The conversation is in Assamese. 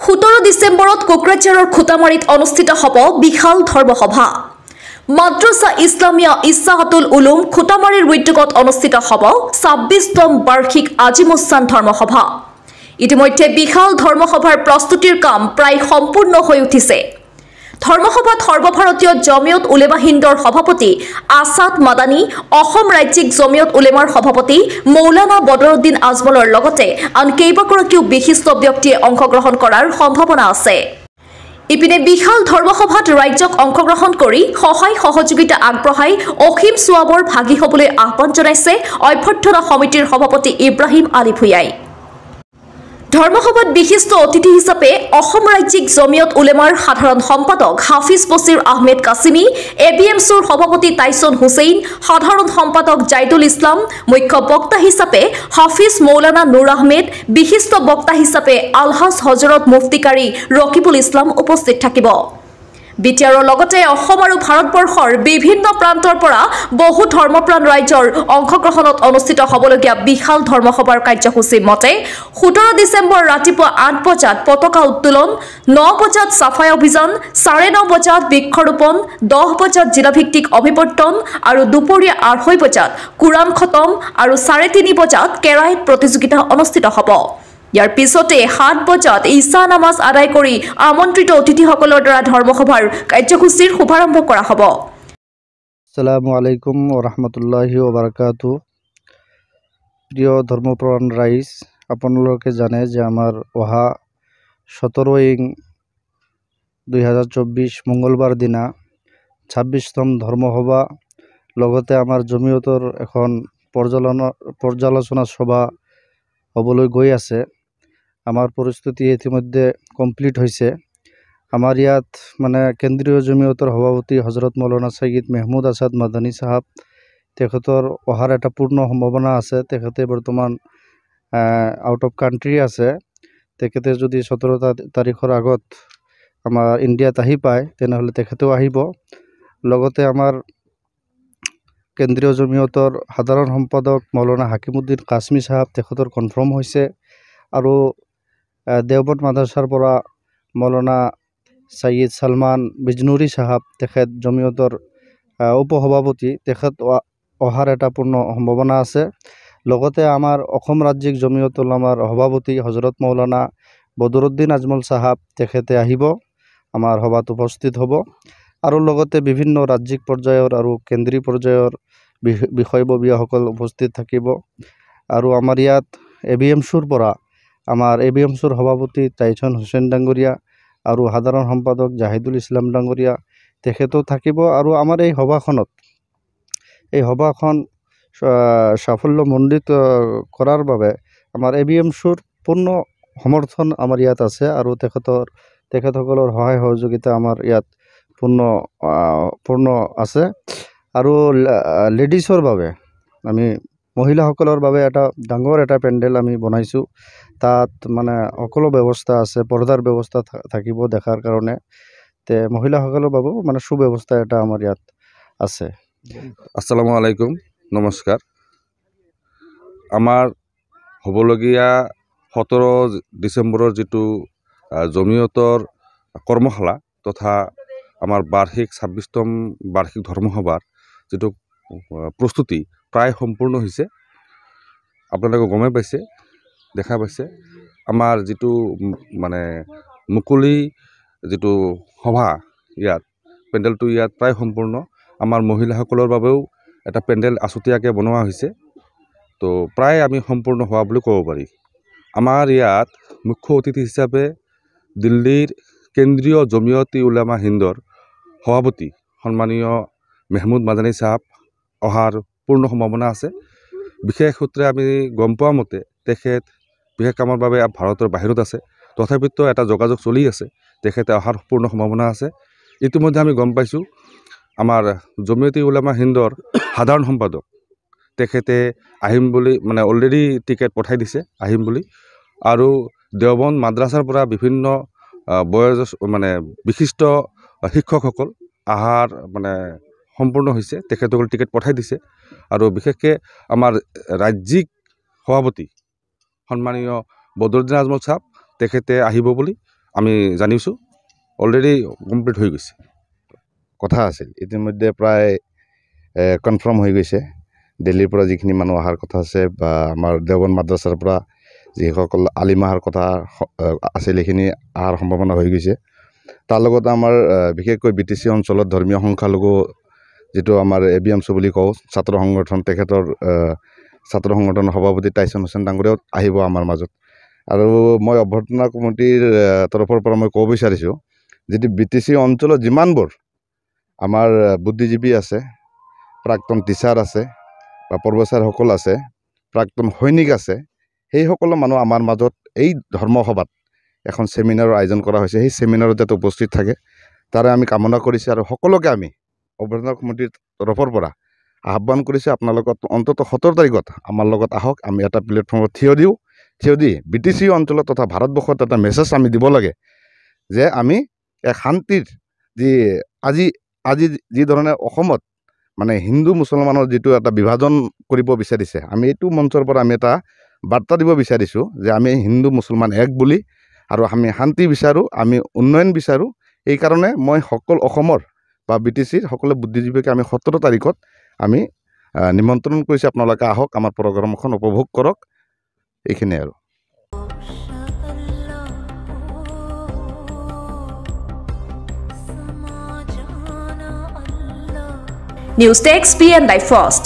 17 ডিচেম্বৰত কোকৰাঝাৰৰ খুটামাৰীত অনুষ্ঠিত হ'ব বিশাল ধৰ্মসভা। মাদ্ৰাছা ইছলামিয়া ইছাহাতুল উলুম খুটামাৰীৰ উদ্যোগত অনুষ্ঠিত হ'ব 26তম বাৰ্ষিক আজিমুছান ধৰ্মসভা। ইতিমধ্যে বিশাল ধৰ্মসভাৰ প্ৰস্তুতিৰ কাম প্ৰায় সম্পূৰ্ণ হৈ উঠিছে। ধৰ্মসভাত সৰ্বভাৰতীয় জমিয়ত উলেমা হিন্দৰ সভাপতি আছাদ মাদানী, অসম ৰাজ্যিক জমিয়ত উলেমাৰ সভাপতি মৌলানা বদৰুদ্দিন আজমলৰ লগতে আন কেইবাগৰাকীও বিশিষ্ট ব্যক্তিয়ে অংশগ্ৰহণ কৰাৰ সম্ভাৱনা আছে। ইপিনে বিশাল ধৰ্মসভাত ৰাজ্যক অংশগ্ৰহণ কৰি সহায় সহযোগিতা আগবঢ়াই অসীম সোৱাবৰ ভাগী হ'বলৈ আহ্বান জনাইছে অভ্যৰ্থনা সমিতিৰ সভাপতি ইব্ৰাহিম আলী ভূঞাই। ধৰ্মসভাত বিশিষ্ট অতিথি হিচাপে অসম ৰাজ্যিক জমিয়ত উলেমাৰ সাধাৰণ সম্পাদক হাফিজ বছিৰ আহমেদ কাছিমি, ABMCৰ সভাপতি টাইছন হুছেইন, সাধাৰণ সম্পাদক জাইদুল ইছলাম, মুখ্য বক্তা হিচাপে হাফিজ মৌলানা নুৰ আহমেদ, বিশিষ্ট বক্তা হিচাপে আলহাজ হজৰত মুফতিকাৰী ৰকিবুল ইছলাম উপস্থিত থাকিব। বিটিআৰৰ লগতে অসম আৰু ভাৰতবৰ্ষৰ বিভিন্ন প্ৰান্তৰ পৰা বহু ধৰ্মপ্ৰাণ ৰাইজৰ অংশগ্ৰহণত অনুষ্ঠিত হ'বলগীয়া বিশাল ধৰ্মসভাৰ কাৰ্যসূচী মতে 17 ডিচেম্বৰ ৰাতিপুৱা 8 বজাত পতাকা উত্তোলন, 9 বজাত চাফাই অভিযান, 9:30 বজাত বৃক্ষৰোপণ, 10 বজাত জিলাভিত্তিক অভিৱৰ্তন আৰু দুপৰীয়া 2:30 বজাত কুৰাণ খতম আৰু 3:30 বজাত কেৰাহীত প্ৰতিযোগিতা অনুষ্ঠিত হ'ব। ইয়াৰ পিছতে 7 বজাত ঈশা নামাজ আদায় কৰি আমন্ত্ৰিত অতিথিসকলৰ দ্বাৰা ধৰ্মসভাৰ কাৰ্যসূচীৰ শুভাৰম্ভ কৰা হ'ব। আসসালামু আলাইকুম ওয়া ৰাহমাতুল্লাহি ওয়া বাৰাকাতুহু। প্ৰিয় ধৰ্মপ্ৰাণ ৰাইজ, আপোনালোকে জানে যে আমাৰ অহা 17/2024 মঙ্গলবাৰ দিনা 26তম ধৰ্মসভা, লগতে আমাৰ জমিয়তৰ এখন পৰ্যালোচনা সভা হ'বলৈ গৈ আছে। আমাৰ প্ৰস্তুতি ইতিমধ্যে কমপ্লিট হৈছে। আমাৰ ইয়াত কেন্দ্ৰীয় জমিয়তৰ সভাপতি হজৰত মৌলানা সৈয়দ মেহমুদ আছাদ মাদানী সাহেব, তেখেতৰ অহাৰ এটা পূৰ্ণ সম্ভাৱনা আছে। তেখেতে বৰ্তমান আউট অফ কাণ্ট্ৰি আছে। তেখেতে যদি 17 তাৰিখৰ আগত আমাৰ ইণ্ডিয়াত আহি পায় তেনেহ'লে তেখেতেও আহিব। লগতে আমাৰ কেন্দ্ৰীয় জমিয়তৰ সাধাৰণ সম্পাদক মৌলানা হাকিমুদ্দিন কাশ্মী সাহেব, তেখেতৰ কনফাৰ্ম হৈছে। আৰু দেওবন্দ মাদ্ৰাছাৰ পৰা মৌলানা সৈয়দ সালমান বিজনুৰী সাহেব, তেখেত জমিয়তৰ উপসভাপতি, তেখেত অহাৰ এটা পূৰ্ণ সম্ভাৱনা আছে। লগতে আমাৰ অসম ৰাজ্যিক জমিয়ত উলামাৰ সভাপতি হজৰত মৌলানা বদৰুদ্দিন আজমল সাহেব, তেখেতে আহিব, আমাৰ সভাত উপস্থিত হ'ব। আৰু লগতে বিভিন্ন ৰাজ্যিক পৰ্যায়ৰ আৰু কেন্দ্ৰীয় পৰ্যায়ৰ বিষয়ববীয়াসকল উপস্থিত থাকিব। আৰু আমাৰ ইয়াত ABMCৰ পৰা আমাৰ ABMCৰ সভাপতি টাইছন হুছেইন ডাঙৰীয়া আৰু সাধাৰণ সম্পাদক জাহিদুল ইছলাম ডাঙৰীয়া, তেখেতো থাকিব। আৰু আমাৰ এই সভাখন সাফল্যমণ্ডিত কৰাৰ বাবে আমাৰ ABMCৰ পূৰ্ণ সমৰ্থন আমাৰ ইয়াত আছে। আৰু তেখেতসকলৰ সহায় সহযোগিতা আমাৰ ইয়াত পূৰ্ণ আছে। আৰু লেডিছৰ বাবে মহিলাসকলৰ বাবে এটা ডাঙৰ এটা পেণ্ডেল আমি বনাইছোঁ। তাত সকলো ব্যৱস্থা আছে, পৰ্দাৰ ব্যৱস্থা থাকিব দেখাৰ কাৰণে। মহিলাসকলৰ বাবেও সুব্যৱস্থা এটা আমাৰ ইয়াত আছে। আসসালামু আলাইকুম, নমস্কাৰ। আমাৰ হ'বলগীয়া 17 ডিচেম্বৰৰ যিটো জমিয়তৰ কৰ্মশালা তথা আমাৰ 26তম বাৰ্ষিক ধৰ্মসভাৰ যিটো প্ৰস্তুতি প্ৰায় সম্পূৰ্ণ হৈছে। আপোনালোকে গমেই পাইছে, দেখা পাইছে। আমাৰ যিটো মুকলি যিটো সভা, ইয়াত পেণ্ডেলটো ইয়াত প্ৰায় সম্পূৰ্ণ। আমাৰ মহিলাসকলৰ বাবেও এটা পেণ্ডেল আছুতীয়াকৈ বনোৱা হৈছে। তো প্ৰায় আমি সম্পূৰ্ণ হোৱা বুলি ক'ব পাৰি। আমাৰ ইয়াত মুখ্য অতিথি হিচাপে দিল্লীৰ কেন্দ্ৰীয় জমিয়ত উলেমা হিন্দৰ সভাপতি সন্মানীয় মেহমুদ মাদানী সাহেব অহাৰ পূৰ্ণ সম্ভাৱনা আছে। বিশেষ সূত্ৰে আমি গম পোৱা মতে তেখেত বিশেষ কামৰ বাবে ভাৰতৰ বাহিৰত আছে। তথাপিতো এটা যোগাযোগ চলি আছে, তেখেতে অহাৰ পূৰ্ণ সম্ভাৱনা আছে। ইতিমধ্যে আমি গম পাইছোঁ আমাৰ জমিয়ত উলেমা হিন্দৰ সাধাৰণ সম্পাদক তেখেতে আহিম বুলি অলৰেডি টিকেট পঠাই দিছে, আহিম বুলি। আৰু দেওবন্দ মাদ্ৰাছাৰ পৰা বিভিন্ন বিশিষ্ট শিক্ষকসকল অহাৰ সম্পূৰ্ণ হৈছে, তেখেতসকল টিকেট পঠাই দিছে। আৰু বিশেষকৈ আমাৰ ৰাজ্যিক সভাপতি সন্মানীয় বদৰুদ্দিন আজমল সাহেব, তেখেতে আহিব বুলি আমি জানিছোঁ অলৰেডি কমপ্লিট হৈ গৈছে। কথা আছিল ইতিমধ্যে প্ৰায় কনফাৰ্ম হৈ গৈছে। দিল্লীৰ পৰা যিখিনি মানুহ অহাৰ কথা আছে বা আমাৰ দেওবন্দ মাদ্ৰাছাৰ পৰা যিসকল আলিম অহাৰ কথা আছিল সেইখিনি অহাৰ সম্ভাৱনা হৈ গৈছে। তাৰ লগতে আমাৰ বিশেষকৈ BTC অঞ্চলত ধৰ্মীয় সংখ্যালঘু যিটো আমাৰ ABMC বুলি কওঁ ছাত্ৰ সংগঠন, তেখেতৰ ছাত্ৰ সংগঠনৰ সভাপতি টাইছন হুছেইন ডাঙৰীয়াও আহিব আমাৰ মাজত। আৰু মই অভ্যৰ্থনা কমিটিৰ তৰফৰ পৰা মই ক'ব বিচাৰিছোঁ যিটো BTC অঞ্চলত যিমানবোৰ আমাৰ বুদ্ধিজীৱী আছে, প্ৰাক্তন টিচাৰ আছে বা প্ৰফেচাৰসকল আছে, প্ৰাক্তন সৈনিক আছে, সেই সকলো মানুহ আমাৰ মাজত এই ধৰ্মসভাত এখন ছেমিনাৰৰ আয়োজন কৰা হৈছে। সেই ছেমিনাৰত যাতে উপস্থিত থাকে তাৰে আমি কামনা কৰিছোঁ। আৰু সকলোকে আমি অভ্যৰ্থনা কমিটিৰ তৰফৰ পৰা আহ্বান কৰিছোঁ আপোনালোকক অন্ততঃ 17 তাৰিখত আমাৰ লগত আহক। আমি এটা প্লেটফৰ্মত থিয় দি BTC অঞ্চলত তথা ভাৰতবৰ্ষত এটা মেছেজ আমি দিব লাগে যে আমি এক শান্তিৰ আজি যি ধৰণে অসমত মানে হিন্দু মুছলমানৰ যিটো এটা বিভাজন কৰিব বিচাৰিছে, আমি এইটো মঞ্চৰ পৰা আমি এটা বাৰ্তা দিব বিচাৰিছোঁ যে আমি হিন্দু মুছলমান এক বুলি, আৰু আমি শান্তি বিচাৰোঁ, আমি উন্নয়ন বিচাৰোঁ। এইকাৰণে মই সকলো অসমৰ বা BTCৰ সকলো বুদ্ধিজীৱীকে আমি 17 তাৰিখত আমি নিমন্ত্ৰণ কৰিছোঁ। আপোনালোকে আহক, আমাৰ প্ৰগ্ৰামখন উপভোগ কৰক। এইখিনিয়ে আৰু। News Text PN by Frost.